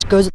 goes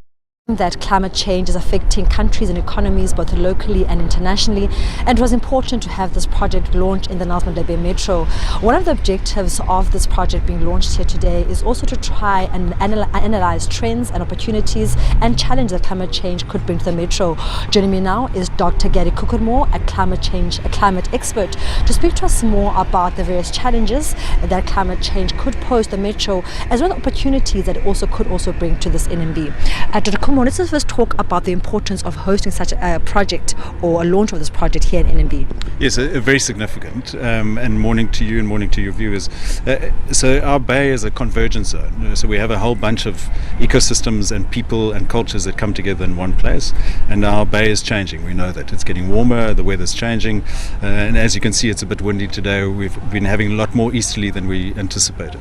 that climate change is affecting countries and economies both locally and internationally, and it was important to have this project launched in the Nelson Mandela Bay Metro. One of the objectives of this project being launched here today is also to try and analyze trends and opportunities and challenges that climate change could bring to the Metro. Joining me now is Dr. Gary Kukurmo, a climate expert, to speak to us more about the various challenges that climate change could pose to the Metro, as well as opportunities that it could also bring to this NMB. Dr. Kukurmo, let's first talk about the importance of hosting such a project or a launch of this project here in NMB. Yes, very significant, and morning to you and morning to your viewers. So our bay is a convergence zone, so we have a whole bunch of ecosystems and people and cultures that come together in one place, and our bay is changing. We know that it's getting warmer, the weather's changing, and as you can see, it's a bit windy today. We've been having a lot more easterly than we anticipated.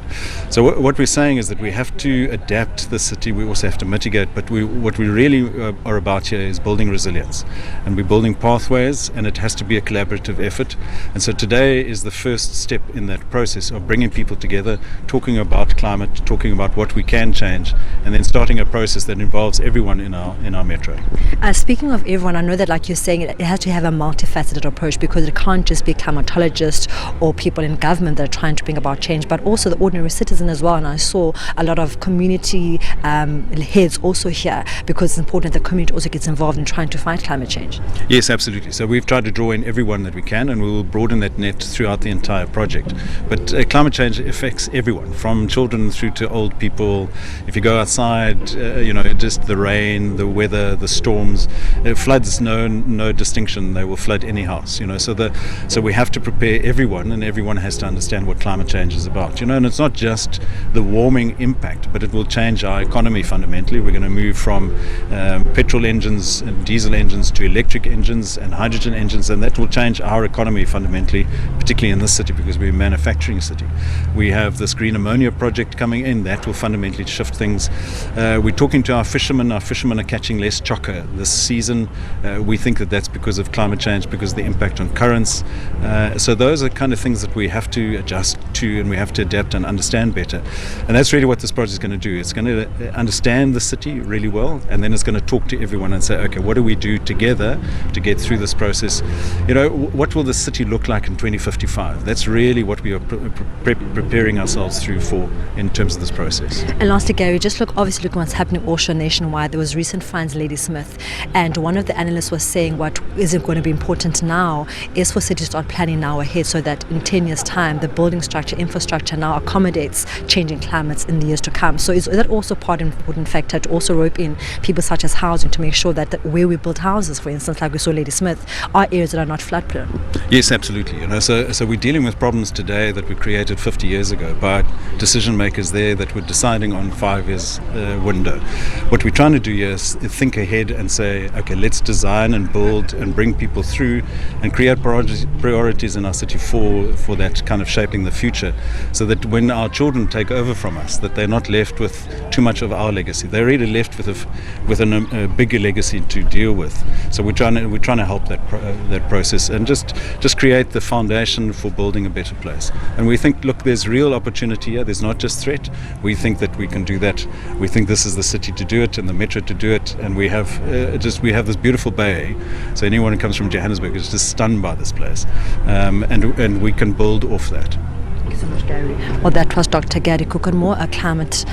So what we're saying is that we have to adapt the city, we also have to mitigate, but what we really are about here is building resilience, and we're building pathways, and it has to be a collaborative effort. And so today is the first step in that process of bringing people together, talking about climate, talking about what we can change, and then starting a process that involves everyone in our metro. Speaking of everyone, I know that, like you're saying, it has to have a multifaceted approach, because it can't just be climatologists or people in government that are trying to bring about change, but also the ordinary citizen as well. And I saw a lot of community heads also here, because it's important that the community also gets involved in trying to fight climate change. Yes, absolutely. So we've tried to draw in everyone that we can, and we will broaden that net throughout the entire project. But climate change affects everyone, from children through to old people. If you go outside, just the rain, the weather, the storms, floods, no distinction. They will flood any house. So we have to prepare everyone, and everyone has to understand what climate change is about. And it's not just the warming impact, but it will change our economy fundamentally. We're going to move from petrol engines and diesel engines to electric engines and hydrogen engines, and that will change our economy fundamentally, particularly in this city, because we're a manufacturing city. We have this green ammonia project coming in that will fundamentally shift things. We're talking to our fishermen. Our fishermen are catching less chokka this season. We think that that's because of climate change, because of the impact on currents. So those are kind of things that we have to adjust to, and we have to adapt and understand better. And that's really what this project is going to do. It's going to understand the city really well, and then it's going to talk to everyone and say, okay, what do we do together to get through this process? What will the city look like in 2055? That's really what we are preparing ourselves through for in terms of this process. And lastly, Gary, obviously looking what's happening also nationwide. There was recent finds, Lady Smith, and one of the analysts was saying what isn't going to be important now is for cities to start planning now ahead, so that in 10 years' time, the building structure, infrastructure now accommodates changing climates in the years to come. So is that also part of an important factor to also rope in people such as housing, to make sure that where we build houses, for instance, like we saw Lady Smith, are areas that are not flood prone? Yes, absolutely. So we're dealing with problems today that were created 50 years ago by decision makers there that were deciding on 5 years window. What we're trying to do here is think ahead and say, okay, let's design and build and bring people through and create priorities in our city for that kind of shaping the future, so that when our children take over from us, that they're not left with too much of our legacy. They're really left with a bigger legacy to deal with. So we're trying to help that process and just create the foundation for building a better place. And we think, look, there's real opportunity here. There's not just threat. We think that we can do that. We think this is the city to do it and the metro to do it. And we have this beautiful bay. So anyone who comes from Johannesburg is just stunned by this place, and we can build off that. Thank you so much, Gary. Well, that was Dr. Gary Kukurmo, a climate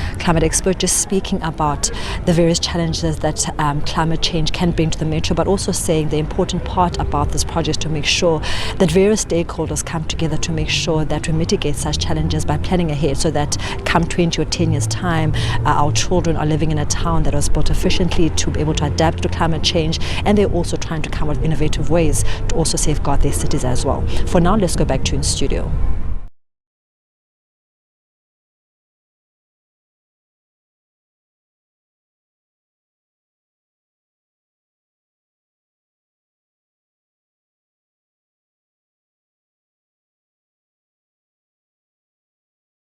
expert, just speaking about the various challenges that climate change can bring to the metro, but also saying the important part about this project is to make sure that various stakeholders come together to make sure that we mitigate such challenges by planning ahead, so that come 20 or 10 years' time, our children are living in a town that was built efficiently to be able to adapt to climate change, and they're also trying to come up with innovative ways to also safeguard their cities as well. For now, let's go back to in studio.